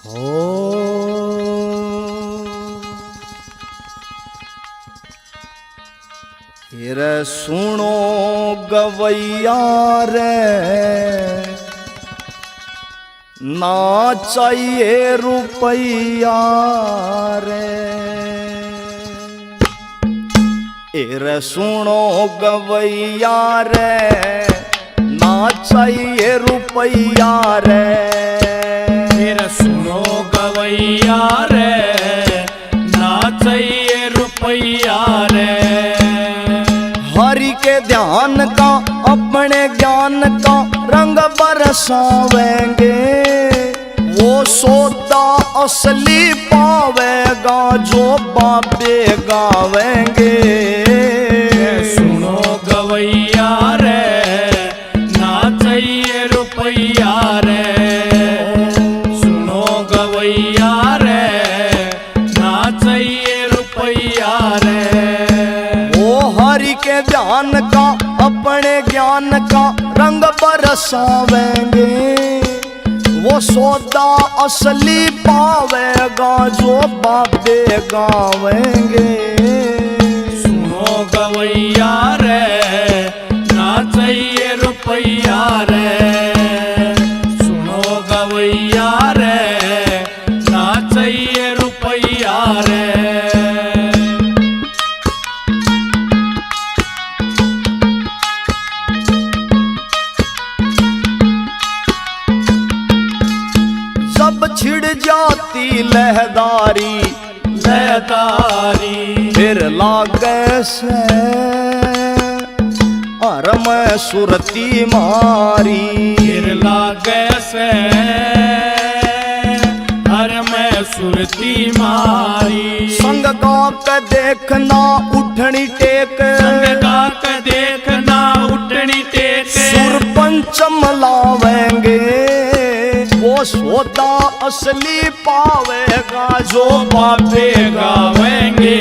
हो रे सुनो गवैया रे, ना चाहिए रुपैया रे। रे सुनो गवैया रे, ना चाहिए रुपैया रे। रे सुनो गवैया रे, ना चाहिए रुपैया रे। हरि के ध्यान का अपने ज्ञान का रंग बरसावेंगे, वो सौदा असली पावेगा जो बाबे गावेंगे। सुनो गवैया रे, ना चाहिए रुपैया रे। सुनो गवैया रे, ना चाहिए रुपैया रे। हरि के ध्यान का अपने ज्ञान का रंग बरसावेंगे, वो सौदा असली पावेगा जो बाबे गावेंगे। सुनो गवैया रे, ना चाहिए रुपैया रे। सुनो गवैया रे, ना चाहिए रुपैया रे। जब छिड़ जाती लहदारी लहदारी, फिर लागे से अरम सुरती मारी। फिर लागे से हर में सुरती मारी। संग गा के देखना उठनी टेक, संग गा के देखना उठनी टेक। सुर पंचम लावेंगे, वो सौदा असली पावेगा जो बाबे गावेंगे।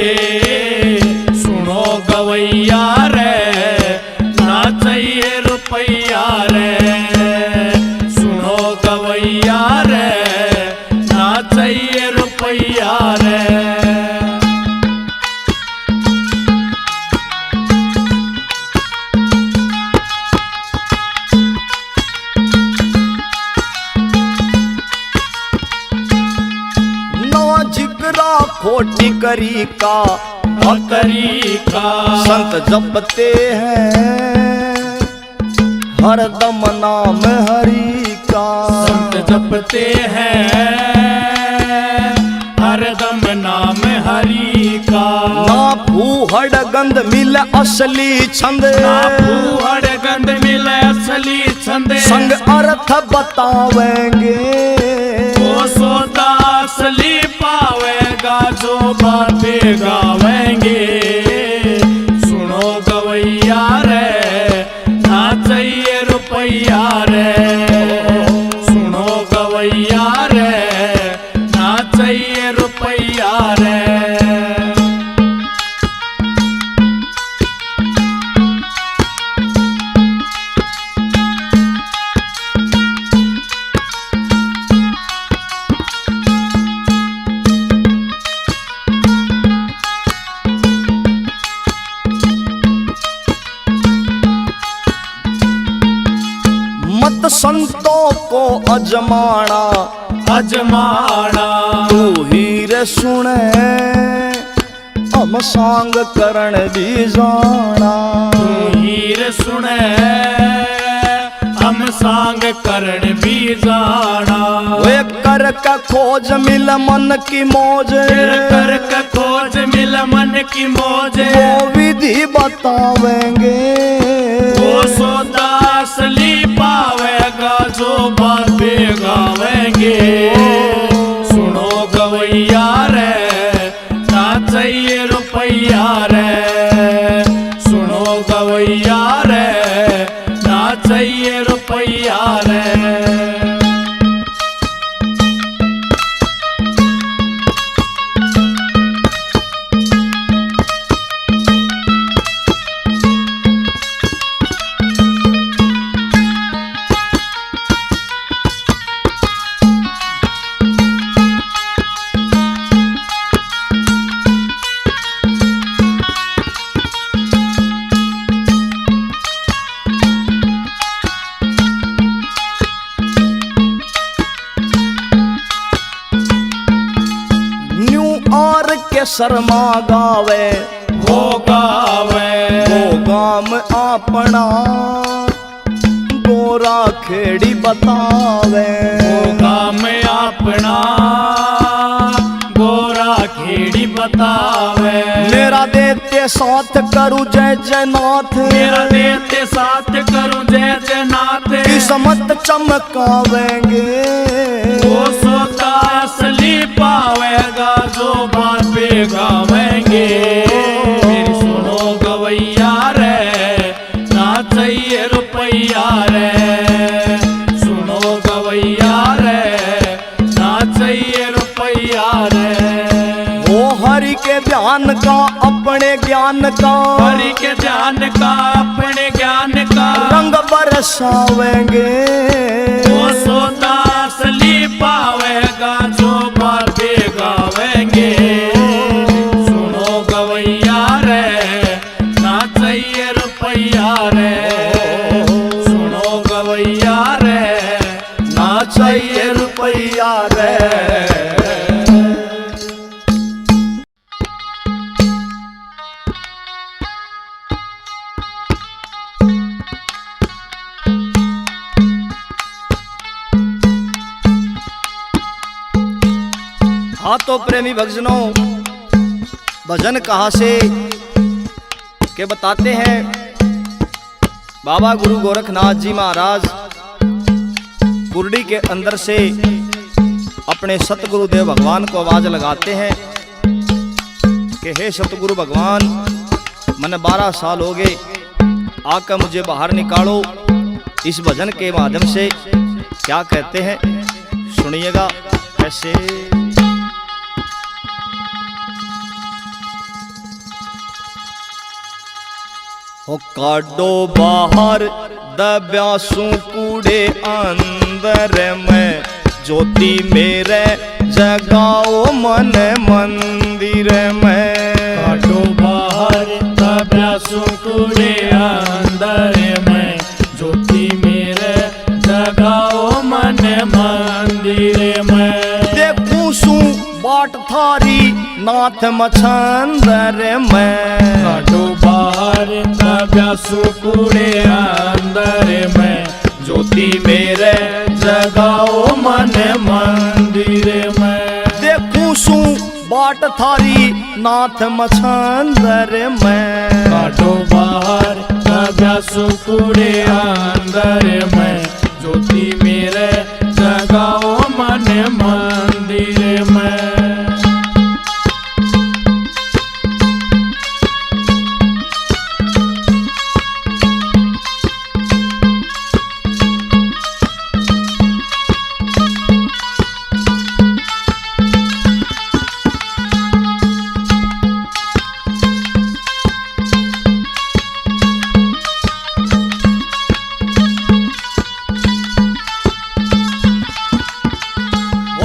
सुनो गवैया रे, ना चाहिए रुपैया रे। सुनो गवैया रे, ना चाहिए रुपैया रे। खोटी करी का तरीका संत जपते हैं हरदम नाम हरि का। संत जपते हैं हरदम नाम हरि का। ना फूहड़ गंध मिले असली छंद, ना फूहड़ गंध मिले असली छंद। संग अर्थ बतावेंगे, वो सौदा असली पावेगा जो बाबे गावेंगे। सुनो गवैया रे, ना चाहिए रुपैया रे। सुनो गवैया रे, ना चाहिए रुपैया रे। मत संतों को अजमाना अजमाना। तू ही रे सुने हम सांग करण भी जाना। तू हीर सुने हम सांग करण भी जाना। वे कर का खोज मिल मन की मौज, कर का खोज मिल मन की मौज। वो विधि बतावेंगे, वो सौदा असली पावेगा जो बाबे गावेंगे। सुनो गवैया रे, ना चाहिए रुपैया रे। सुनो गवैया रे, ना चाहिए रुपैया रे। के शर्मा गावे हो गावे वो गाम अपना गोरा खेड़ी बतावे वो गाम अपना गोरा खेड़ी बतावे मेरा देते साथ करूं जय जय नाथ मेरा देते साथ करूं जय जय नाथ किस्मत चमकावेंगे वो सोता असली पावेगा जो बात पे गावेंगे मेरी सुनो गवैया रे ना चाहिए रुपैया रे सुनो गवैया रे ना चाहिए रुपैया रे वो हरि के ध्यान का अपने ज्ञान का हरि के ध्यान का अपने ज्ञान का रंग बरसावेंगे वो सोता असली पावेगा जो बातें गावेंगे सुनो गवैया रे ना चाहिए रुपैया रे सुनो गवैया रे ना चाहिए रुपैया रे हाँ तो प्रेमी भक्तजनों भजन कहाँ से के बताते हैं बाबा गुरु गोरखनाथ जी महाराज कुरडी के अंदर से अपने सतगुरुदेव भगवान को आवाज लगाते हैं कि हे सतगुरु भगवान मैंने 12 साल हो गए आकर मुझे बाहर निकालो। इस भजन के माध्यम से क्या कहते हैं सुनिएगा कैसे। हो काडो बाहर दब्यासू कूड़े अंदर में ज्योति मेरे जगाओ मन मंदिर में काटो बाहर दब्यासू कूड़े अंदर में ज्योति मेरे जगाओ मन मंदिर में देखूं सू बाट थारी नाथ मछंदर में काटो बाहर दब्यासू कूड़े अंदर में ज्योति मेरे जगाओ मन मंदिर में देखूं सू बाट थारी नाथ मछंदर में काटो बाहर दब्यासू कूड़े अंदर में ज्योति मेरे जगाओ मन मंदिर में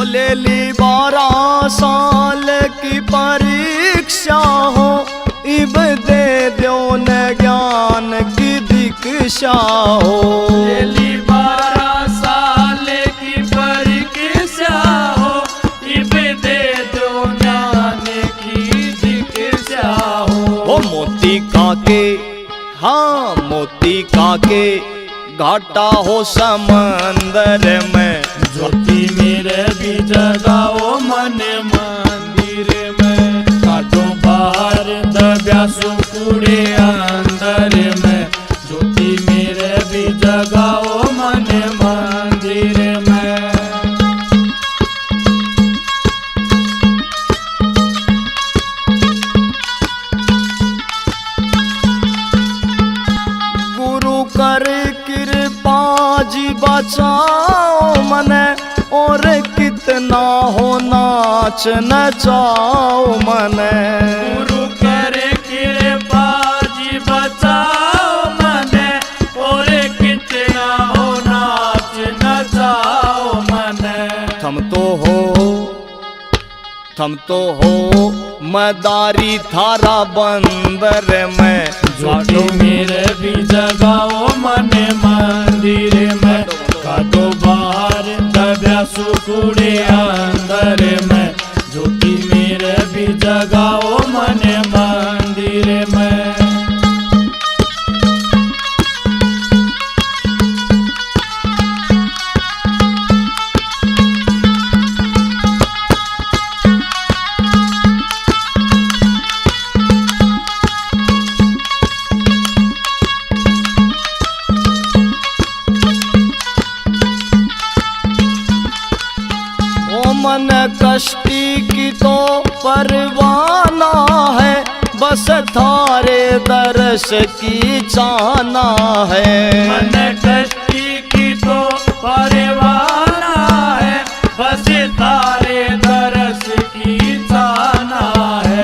ले ली 12 साल की परीक्षा हो इब दे दो न ज्ञान की दीक्षा हो। लेली 12 साल की परीक्षा हो इब दे दो ज्ञान की दीक्षा हो। मोती काके हाँ मोती काके घाटा हो समंदर में ज्योति मेरे भी जगाओ मन मंदिर में काटो बाहर दब्यासू कूड़े अंदर में ज्योति मेरे भी जगाओ मन मंदिर में गुरु कर कृपा जी बचाओ मने और कितना हो नाच नचाओ मने। गुरु करे कृपा जी बचाओ मने और कितना हो नाच नचाओ मने। थम तो हो मदारी थारा बंदर में ज्योति मेरे भी जगाओ मन मंदिर में काटो बाहर दब्यासू कूड़े अंदर में ज्योति मेरे भी जगाओ मन मंदिर में। मन कष्टी की तो परवाना है, बस थारे दर्श की चाहना है। मन कष्टी की तो परवाना है, बस तारे दर्श की चाहना है।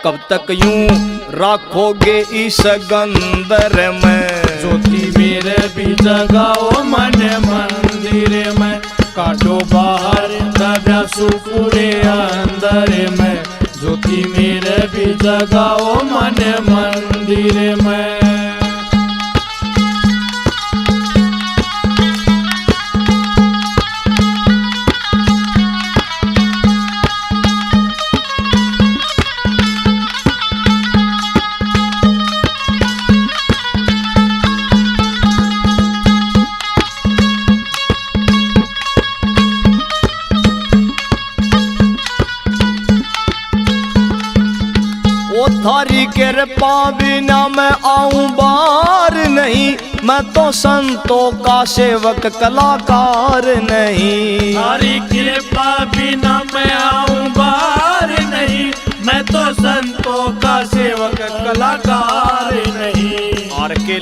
कब तक यूं राखोगे इस गंदर में। ज्योति मेरे भी जगाओ मन मंदिर में, काटो बाहर दबा सुकुड़े अंदर में। ज्योति मेरे भी जगाओ मन मंदिर में। थारी कृपा बिना मैं आऊं बार नहीं, मैं तो संतों का सेवक कलाकार नहीं। थारी कृपा बिना मैं आऊं बार नहीं, मैं तो संतों का सेवक कलाकार नहीं। आर के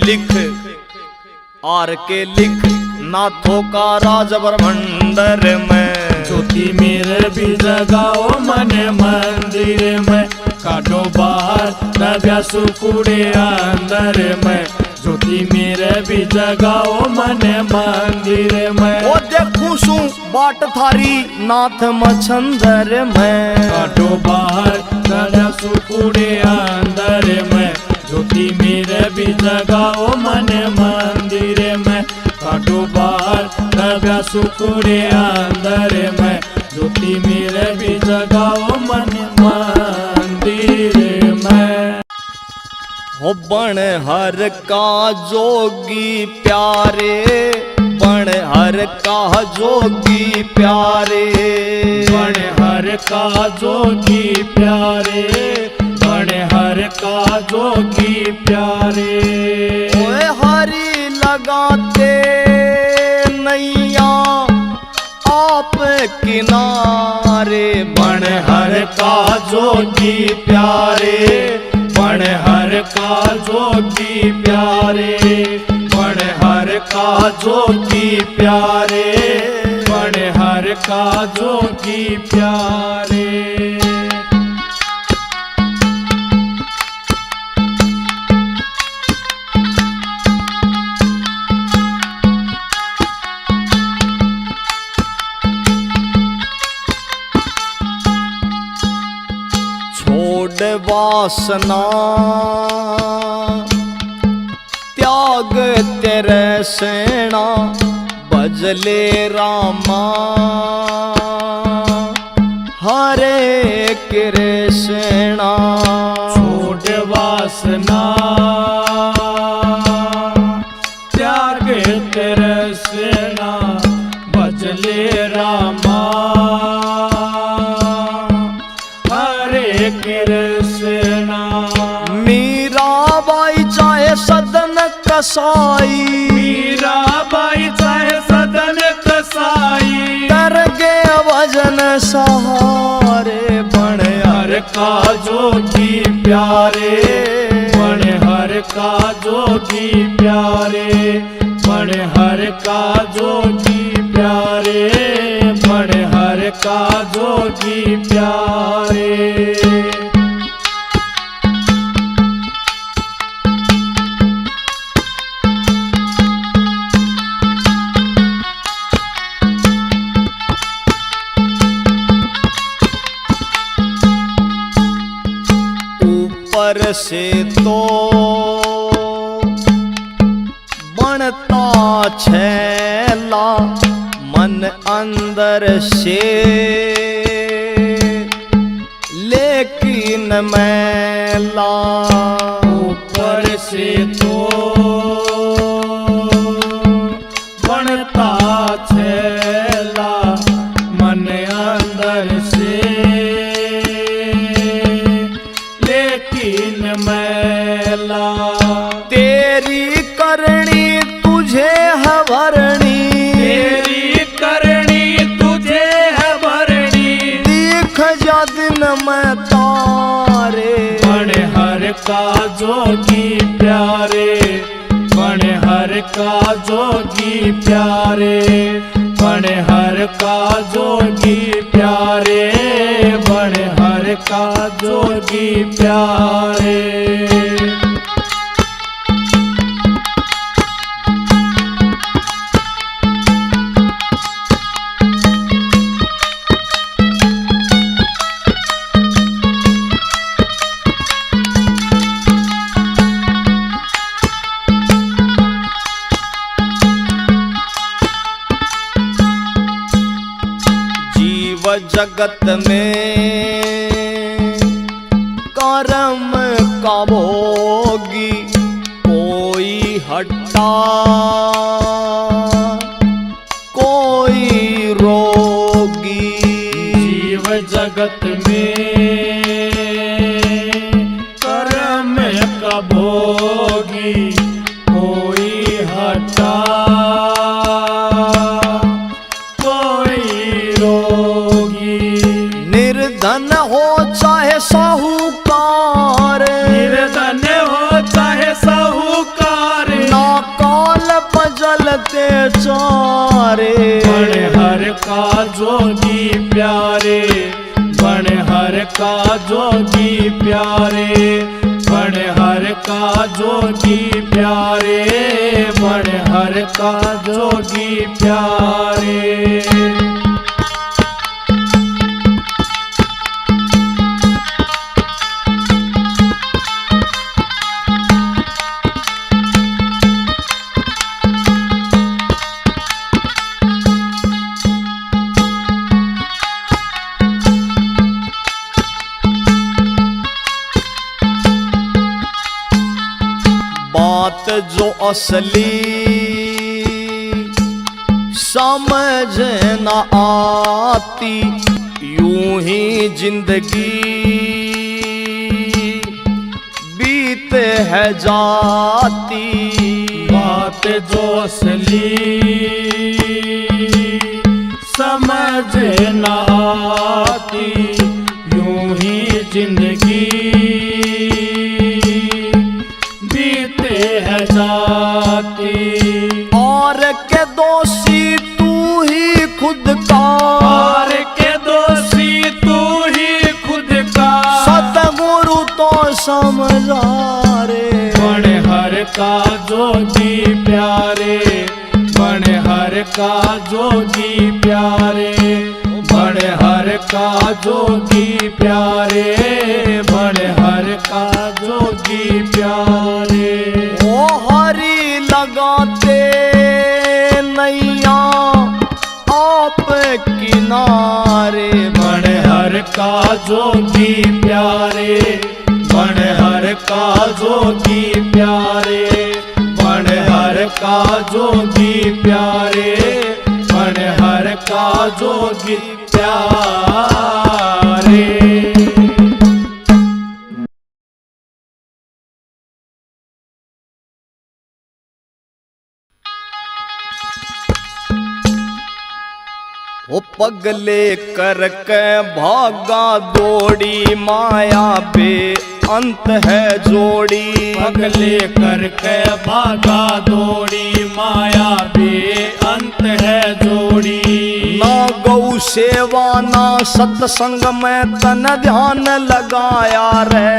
लिख नाथों का राज ब्रह्मंडर में। ज्योति मेरे भी जगाओ मन मंदिर में, काटो बाहर दबा सुकुड़े अंदर में। ज्योति मेरे भी जगाओ मन मंदिर में। ओ देखूं सू बाट थारी नाथ मछंदर में। काटो बाहर दबा सुकुड़े अंदर में। ज्योति मेरे भी जगाओ मन मंदिर में, काटो बाहर दबा सुकुड़े अंदर में। ज्योति मेरे भी जगाओ मन मंदिर में। हो बण हर का जोगी प्यारे, बण हर का जोगी प्यारे। बण हर का जोगी प्यारे, बण हर का जोगी प्यारे। ओए हरी लगाते नैया आप किनारे। बण हर का जोगी प्यारे, बण हर का जोगी प्यारे। बण हर का जोगी प्यारे, बण हर का जोगी प्यारे। वासना त्याग तेरे सेना, भजले रामा हरे कृष्णा। छोड़ वासना त्याग तेरे सेना, भजले रामा कृष्णा। मीराबाई चाहे सदन कसाई, मीराबाई चाहे सदन कसाई। कर गे भजन सहारे, बण हर का जोगी प्यारे, बण हर का जोगी प्यारे। बण हर का जोगी प्यारे, बण हर का जोगी प्यारे। ऊपर से तो बनता छैला, मन अंदर से लेकिन मैला ऊपर से तो बनता छैला मन अंदर से लेकिन मैला। तेरी करनी तुझे है भरनी, तेरी करनी तुझे है भरनी, देख जा दिन में तारे। हर का जोगी प्यारे, हर का जोगी प्यारे, हर का जोगी प्यारे, हर का जोगी प्यारे। जगत में कर्म का भोगी कोई हट्टा कोई रोगी। जीव जगत में कर्म का भोगी कोई हटा निर्धन हो चाहे साहूकार, निर्धन हो चाहे साहूकार, ना काल पजलते चारे। हर का जोगी प्यारे, हर का जोगी प्यारे, हर का जोगी प्यारे, हर का जोगी प्यारे। बात जो असली समझ न आती, यूं ही जिंदगी बीते है जाती। बात जो असली समझ न आती, यूं ही जिंदगी बीते है जाती। और के दोषी तू ही खुद का, और के दोषी तू ही खुद का, सतगुरु तो समझा रे। हर का जोगी प्यारे, हर का जोगी प्यारे, हर का जोगी प्यारे, हर का जोगी प्यारे। ओ हरि लगाते नैया आप किनारे। हर का जोगी प्यारे, हर का जोगी प्यारे, हर का जोगी प्यारे, हर का जोगी प्यारे। ओ पगले करके भागा दौड़ी माया पे अंत है जोड़ी। पगले करके भागा दौड़ी माया पे अंत है जोड़ी। ना गौ सेवा ना सत्संग में तन ध्यान लगाया रे।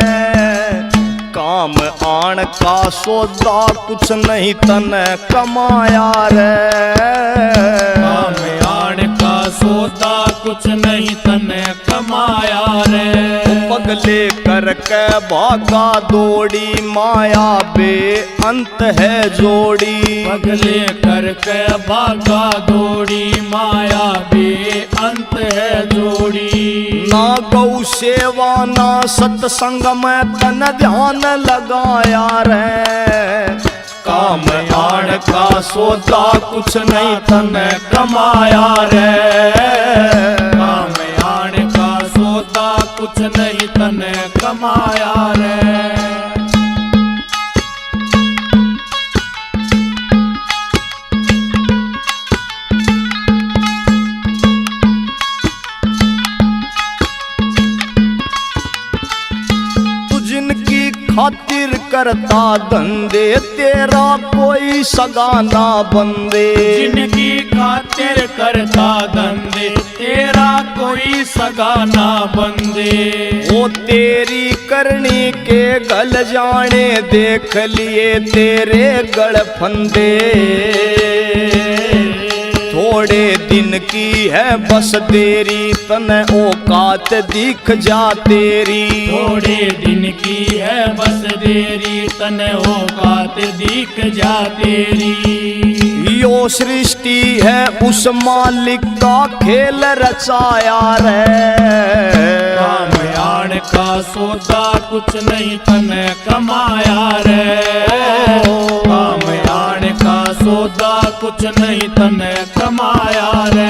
काम आन का सौदा कुछ नहीं तन कमाया रे। काम आन का सौदा कुछ नहीं तने कमाया रे। पगले करके भागा दौड़ी माया बे अंत है जोड़ी। पगले करके भागा दौड़ी माया बे अंत है जोड़ी। ना गौ सेवा ना सत्संग में तन ध्यान लगाया रे। काम आड़ का सौदा कुछ नहीं तने कमाया रे। काम आड़ का सौदा कुछ नहीं तने कमाया रे। जिनकी खातिर करता धंधे तेरा कोई सगाना बंदे। जिनकी खातिर करता धंधे तेरा कोई सगाना बंदे। वो तेरी करनी के गल जाने देख लिए तेरे गड़ फंदे। थोड़े दिन की है बस तेरी तन औकात दिख जा तेरी। थोड़े दिन की है बस तेरी तन औकात दिख जा तेरी। यो सृष्टि है उस मालिक का खेल रचाया रे। काम आड़ का सौदा कुछ नहीं तने कमाया रे। काम आड़ का सौदा कुछ नहीं तने कमाया रे।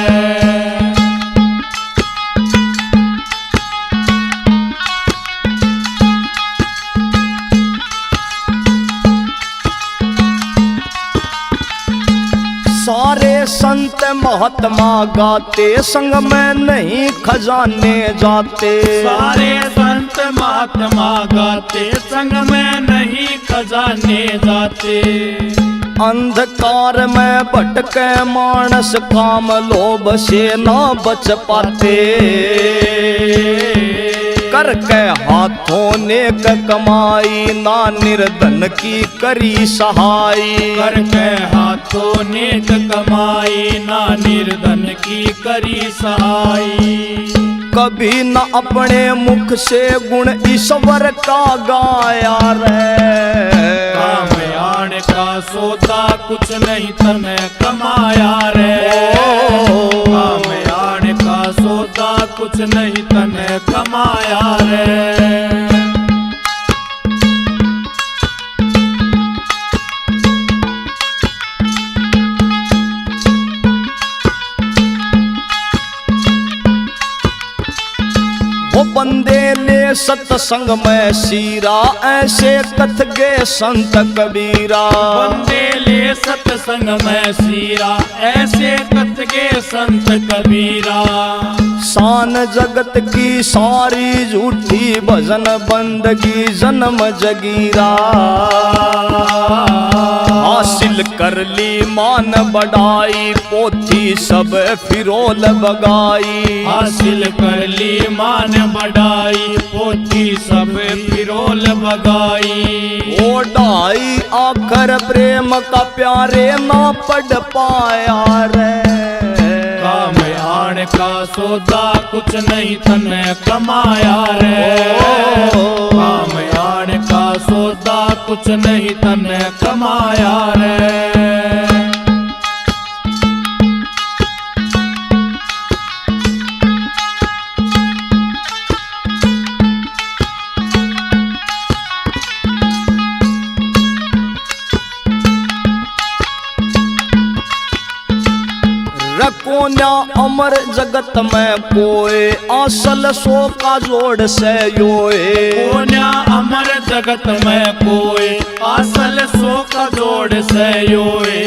सारे संत महात्मा गाते संग में नहीं खजाने जाते। सारे संत महात्मा गाते संग में नहीं खजाने जाते। अंधकार में भटके मानस काम लोभ से ना बच पाते। करके हाथों नेक कमाई ना निर्धन की करी सहाई। करके हाथों नेक कमाई ना निर्धन की करी सहाई। कभी न अपने मुख से गुण ईश्वर का गाया रे। काम आड़ का सौदा कुछ नहीं तने कमाया रे। काम आड़ का सौदा कुछ नहीं तने कमाया रे। वो बंदे ले सत्संग में सीरा ऐसे कथ गे संत कबीरा। बंदे ले सत्संग में सीरा ऐसे कथ गे संत कबीरा। शान जगत की सारी झूठी भजन बंदगी जन्म जगीरा। हासिल कर ली मान बढ़ाई पोथी सब फिरोल बगाई। हासिल कर ली मान बढ़ाई पोथी सब फिरोल बगाई। ओढ़ाई आखर प्रेम का प्यारे ना पढ़ पाया रे। काम आड़ का सौदा कुछ नहीं तने कमाया रे। काम आड़ का सौदा कुछ नहीं तने कमाया रे। रकोन्या अमर जगत में कोई असल सो का जोड़ से योए। कोन्या अमर जगत में कोई असल सो का जोड़ से योए।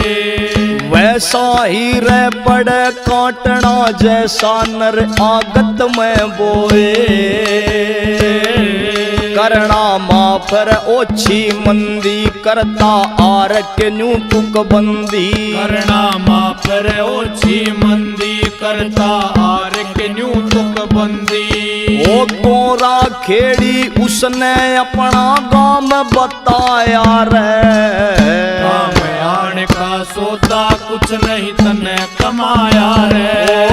वैसा ही रह पड़े काटना जैसा नर आगत में बोए। करना माफर ओछी मंदी करता आर के न्यू तुक बंदी। करना माफर ओछी मंदी करता आर के न्यू तुक बंदी। ओ गोरा खेड़ी उसने अपना गांव बताया रे। काम आड़ का सौदा कुछ नहीं तने कमाया रे।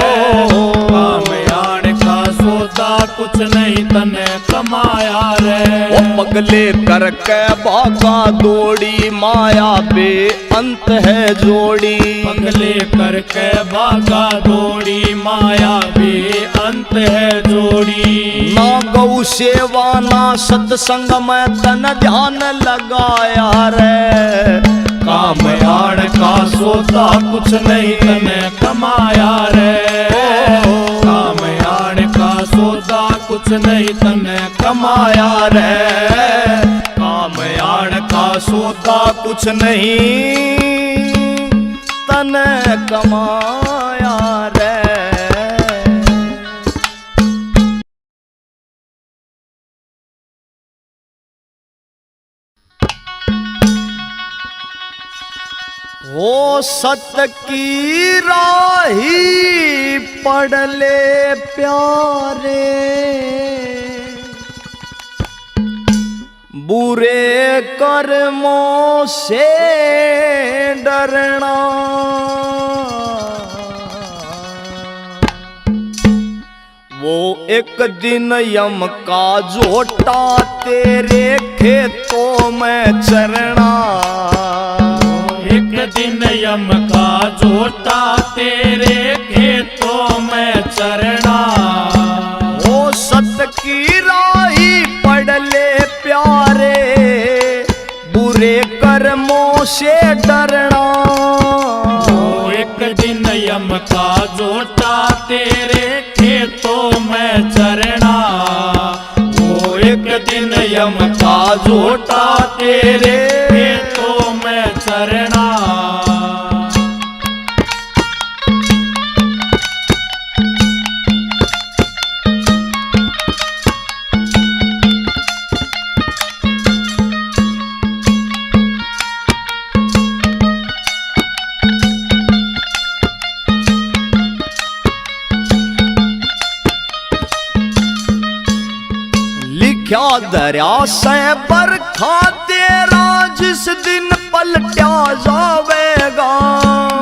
काम आड़ का सौदा कुछ नहीं तने कमाया रे। ओ पगले करके भागा दौड़ी माया बे अंत है जोड़ी। पगले करके भागा दौड़ी माया बे अंत है जोड़ी। ना गौ सेवा ना सत्संग में तन ध्यान लगाया रे। काम आड़ का सोता कुछ नहीं तने कमाया रे। काम आड़ का सोता कुछ नहीं तने कमाया रे। काम आड़ का सोता कुछ नहीं तन कमाया रे। हो सत की राही पढ़ ले प्यारे। बुरे कर्मों से डरना। वो एक दिन यम का झोटा तेरे खेतों में चरना। एक दिन यम का झोटा तेरे खेतों में चरना। ओ सत की राही पढ़ ले प्यारे। बुरे कर्मों से डरना। ओ एक दिन यम का झोटा तेरे खेतों में चरना। ओ एक दिन यम का झोटा तेरे खेतों में चरना। लिख्या दरिया से बरखा तेरा जिस दिन पलटा जावेगा।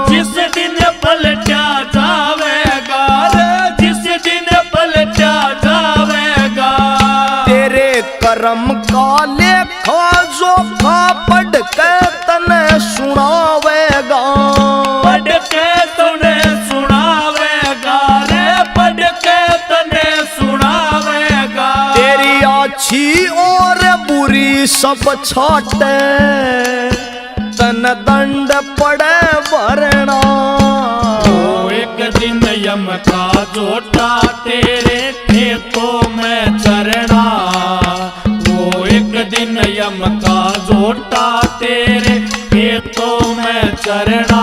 जिस दिन पलटा जावेगा रे। जिस दिन पलटा जावेगा। तेरे कर्म का लेखा जोखा पढ़ के तने सुनावेगा। पढ़ के तने सुनावेगा रे। पढ़ के तने सुनावेगा। तेरी अच्छी और बुरी सब छाटे तन दंड पड़े वरना। ओ एक दिन यम का झोटा तेरे खेतों में चरना। वो एक दिन यम का झोटा तेरे खेतों में चरना।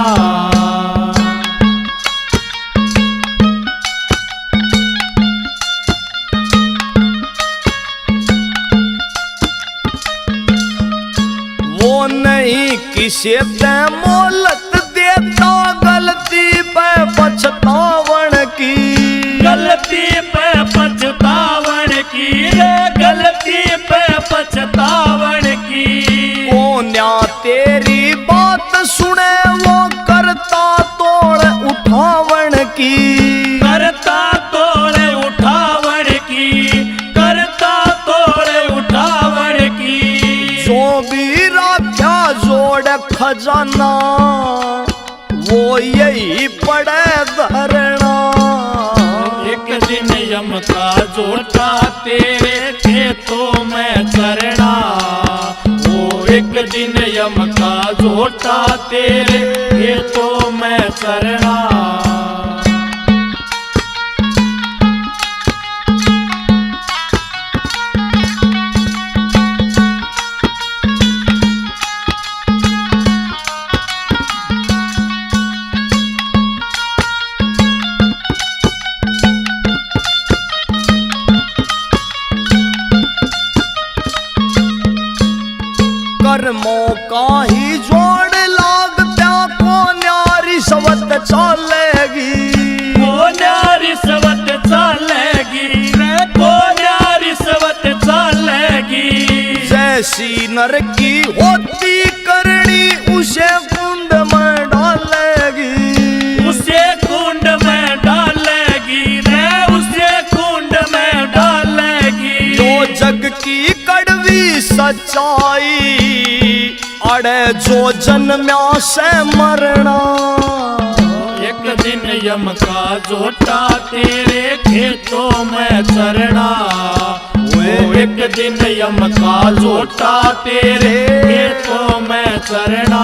वो नहीं किसे ते मोहलत देता गलती पे पछतावन की। गलती पे पछतावन की रे। गलती पे पछतावन की। कोन्या तेरी बात सुने वो करता तोड़ उठावन की। करता तोड़ उठावन की। करता तोड़ उठावन की। जो भी राख्या जोड़ खजाना वो यही पड़े धरना। एक दिन यम का झोटा तेरे खेतों में चरना। वो एक दिन यम का झोटा तेरे खेतों में चरना। कर्मों का ही जोड़ लागत्या को न्यारी सवत चालेगी। को न्यारी सवत चालेगी रे। को न्यारी सवत चालेगी। जैसी नर की होती करनी उसे कुंड में डालेगी। उसे कुंड में डालेगी रे। उसे कुंड में डालेगी। सच्चाई, अड़े जो जन्म्या से मरना। एक दिन यम का जोटा तेरे खेतों में चरना। एक दिन यम का जोटा तेरे खेतों में चरना।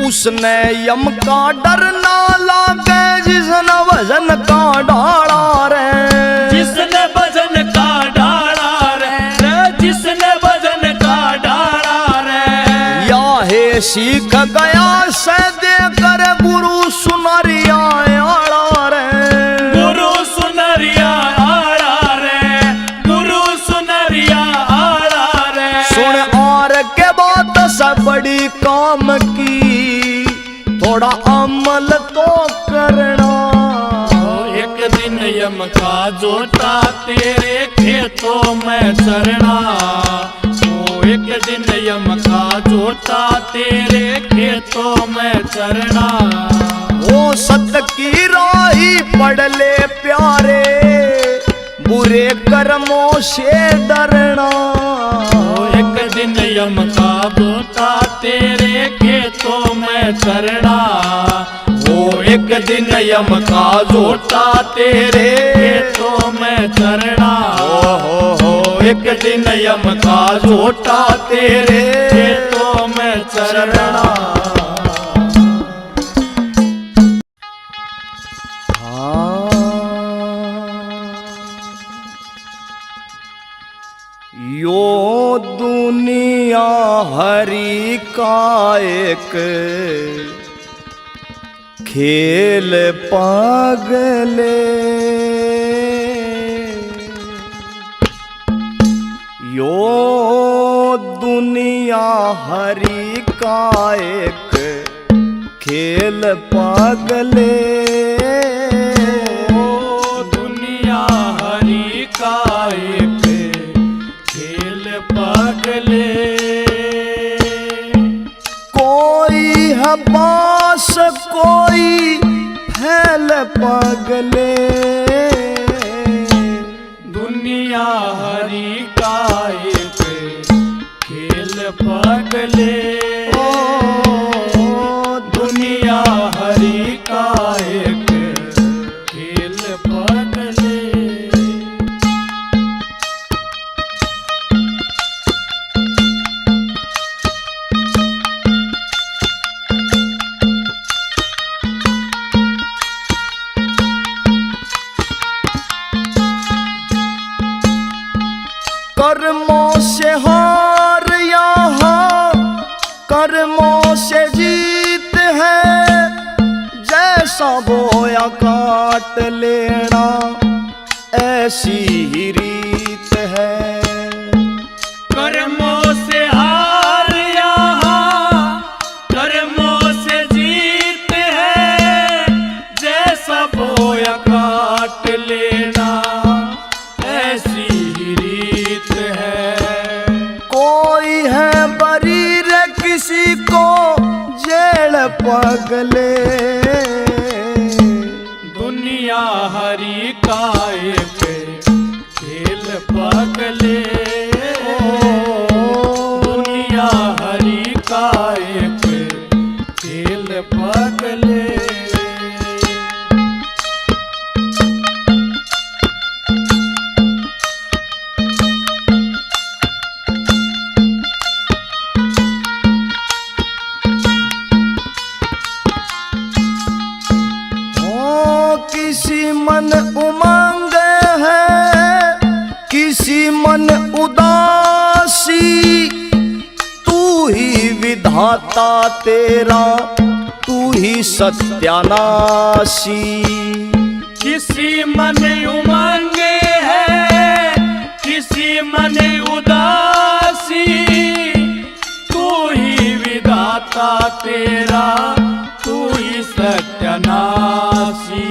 उसने यम का डर ना लागे, जिसने वजन का डाला रे। जिसने वजन का डाला रे, जिसने वजन का डाला रे। या हे सीख गया से देकर गुरु सुनरिया आड़ा रे। गुरु सुनरिया आड़ा रे, गुरु सुनरिया आड़ा रे। सुन और के बात सब बड़ी काम की, थोड़ा अमल तो करना। एक दिन यम का जोटा तेरे खेतों में चरना। एक दिन यम का जोटा तेरे खेतों में चरना। ओ सत की राही पढ़ ले प्यारे, बुरे कर्मों से डरना। एक दिन यम का जोटा तेरे खेतों में चरना। एक दिन यम का जोटा तेरे खेतों में चरना। एक दिन यम का जोटा तेरे खेतों में चरना। यो दुनिया हरि का एक खेल पागले। यो दुनिया हरि का एक खेल पागले। दुनिया हरि का एक खेल पागले। कोई है बास कोई फैल पागले। दुनिया हरि का एक खेल पागले। दुनिया हरि का एक खेल पागले। कर्मों से हार यहाँ कर्मों से जीत है, जैसा बोया काट लेना ऐसी ही रीत है। कर्मों से हार यहाँ कर्मों से जीत है, जैसा बोया काट लेना ऐसी ही रीत है। कोई है बरीर किसी को जेल पगले। दुनिया हरि का एक खेल पगले। दुनिया हरि का एक खेल पगले। किसी मन उमंग है किसी मन उदासी, तू ही विधाता तेरा तू ही सत्यानाशी। किसी मन उमंग है किसी मन उदासी, तू ही विधाता तेरा, तू ही सत्यानाशी।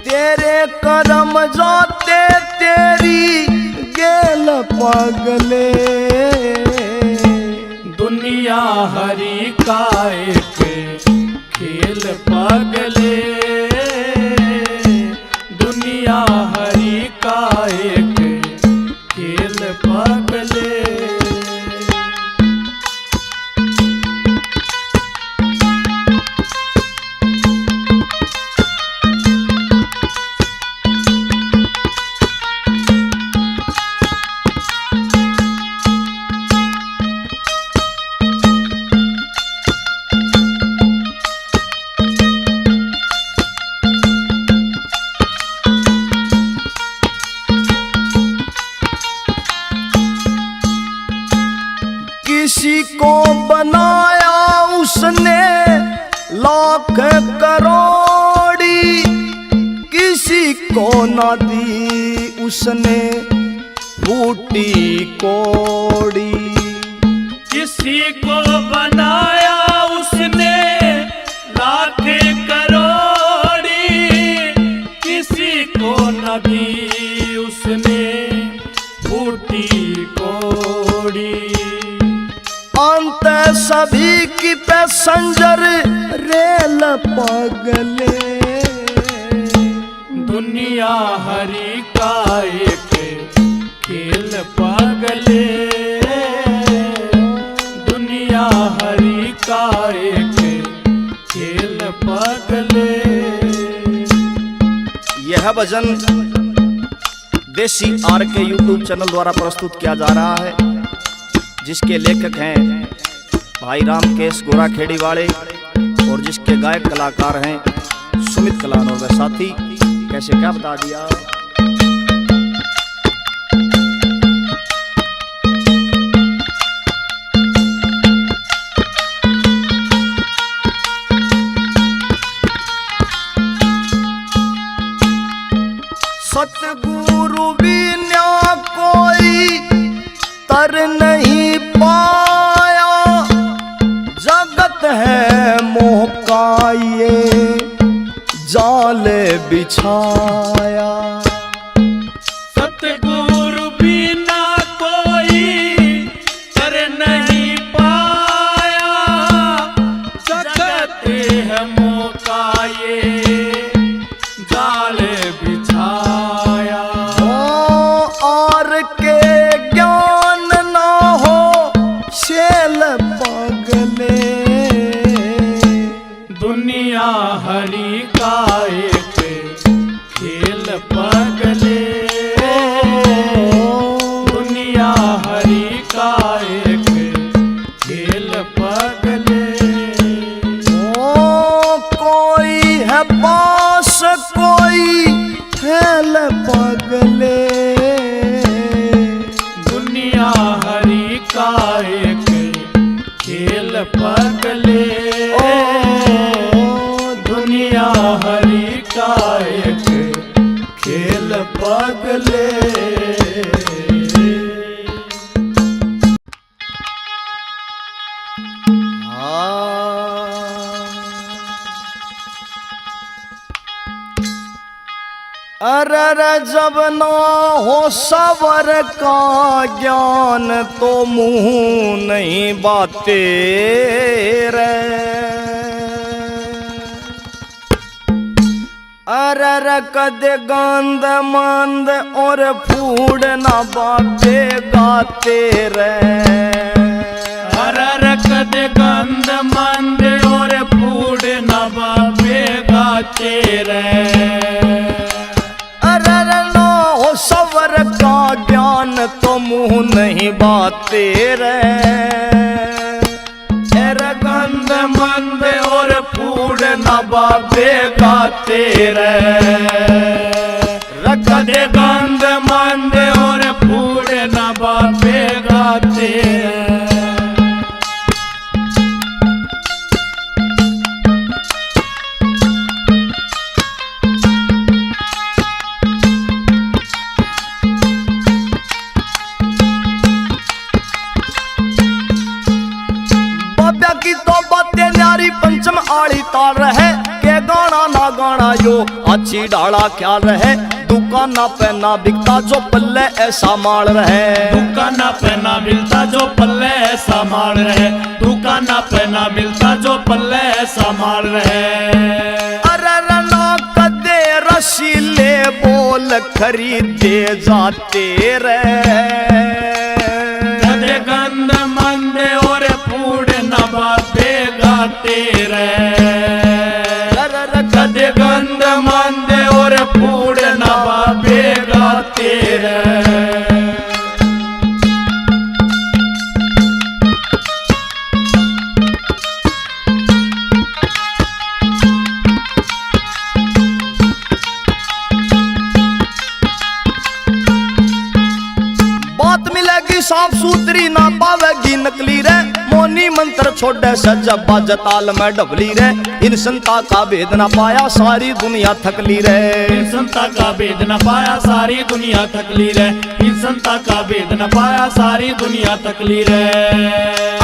तेरे करम जाते तेरी गेल पगले, दुनिया हरि का एक खेल पगले, दुनिया हरि का एक खेल पगले। किसी को बनाया उसने लाख करोड़ी, किसी को ना दी उसने फूटी कौड़ी। किसी को बनाया उसने लाख करोड़ी, किसी को न दी उसने फूटी कौड़ी। अंत सभी की पैसेंजर रेल पगले, दुनिया हरि का एक खेल पगले, दुनिया हरि का एक खेल पगले। यह भजन देसी आर के यूट्यूब चैनल द्वारा प्रस्तुत किया जा रहा है, जिसके लेखक हैं भाई रामकेश गोरा खेड़ी वाले और जिसके गायक कलाकार हैं सुमित कलान और वह साथी। कैसे क्या बता दिया। सतगुरु बिना कोई तर नहीं पाया, जगत है मोह का ये जाल बिछाया। सतगुरु बिना कोई कर नहीं पाया, जगत है मोह का ये जाल बिछाया। और के ज्ञान ना हो शेल पगले, दुनिया हरि का एक खेल पगले, दुनिया हरि का एक खेल पगले। कोई है पास कोई फैल पगले, दुनिया हरि का एक खेल पगले, दुनिया हरि का एक खेल पगले। अरे जब ना हो सवर का ज्ञान तो मुंह नहीं बाते रे। अरे कदे गंद मंद और फूड ना बाते गाते रे। अरे कदे गंद मंद और फूड ना बाते गाते रे। सवर का ज्ञान तो मुंह नहीं बाते रे। गंद मंद और फूड न बाबे गाते रे। कदे गंद मंद और फूड न बाबे गाते रे। तो बातें न्यारी पंचम आड़ी ताल रहे के गाना ना गाना यो अच्छी डाला ख्याल रहे दुकाना पे ना बिकता जो पल्ले ऐसा माल रहे दुकाना पे ना मिलता जो पल्ले ऐसा माल रहे दुकाना पे ना मिलता जो पल्ले ऐसा माल रहे अरे ना कदे रसीले बोल खरीदे जाते रहे कदे गंद मंदे और फूड न बाते गाते रहे कदे गंद मंदे और फूड न बाते गाते रहे साफ सुथरी ना पावेगी नकली रे मोनी मंत्र छोड़े सज्जा बाजताल में डबली रे इन संता का भेद ना पाया सारी दुनिया थकली रे इन संता का भेद न पाया सारी दुनिया थकली रे इन संता का भेद न पाया सारी दुनिया थकली रे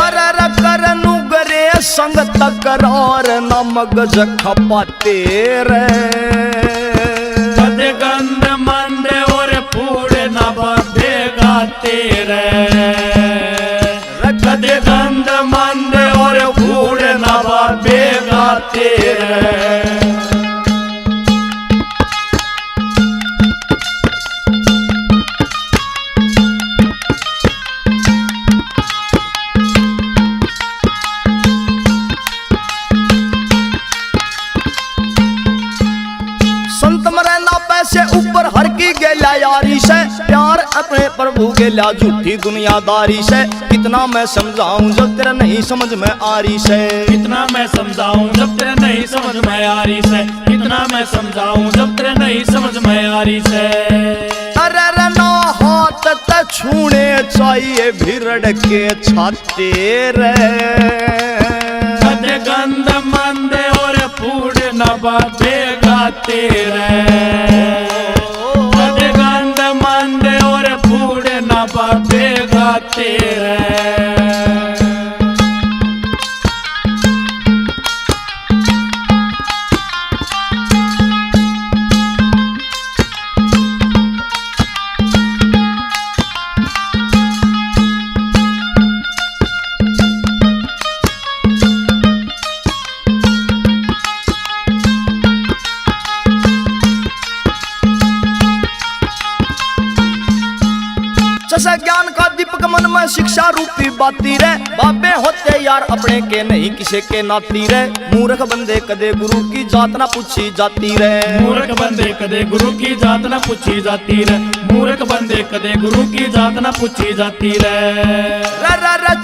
अरे करनु गरे संग तकरार न मगज खपाते रे कदे गंद मंदे और फूड न बाते गाते रहे कदे गंद मंदे और फूड न बाते गाते रहे से ऊपर हर की गेला यारी से प्यार अपने प्रभु गेला झूठी दुनियादारी से कितना मैं समझाऊं जब तेरा नहीं समझ में आ रही से कितना मैं समझाऊं जब तेरे नहीं समझ में आ रही से कितना मैं समझाऊं जब तेरे नहीं समझ में आ रही से अरे ना हाथ त छूने चाहिए भिरड़ के छाते रे कदे गंद मंदे और फूड न बाते गाते रहे कदे गंद मंदे और फूड न बाते गाते रहे जैसा ज्ञान का दीपक मन में शिक्षा रूपी बाती रे बाबे होते यार अपने के नहीं किसी के नाती रे मूर्ख बंदे कदे गुरु की जात ना पूछी जाती रे मूर्ख बंदे कदे गुरु की जात ना पूछी जाती रे मूर्ख बंदे कदे गुरु की जात ना पूछी जाती रे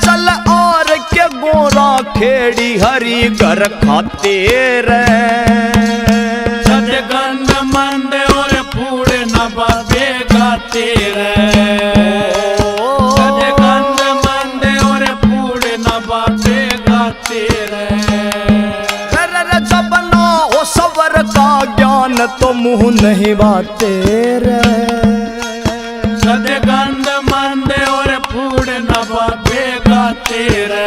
चल और के गोरा खेड़ी हरी घर खाते रे कदे गंद मंदे और फूड न बाबे गाते रे कदे गंद मंदे और फूड न बाबे गाते रे जब ना हो सबर का ज्ञान तो मुंह नहीं बाते रे कदे गंद मंदे और फूड न बाबे गाते रे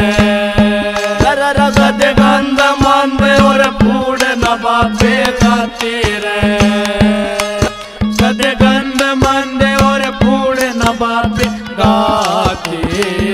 कदे गंद मंदे और फूड न बाबे गाते रे कदे गंद मंदे और फूड न बाबे गाते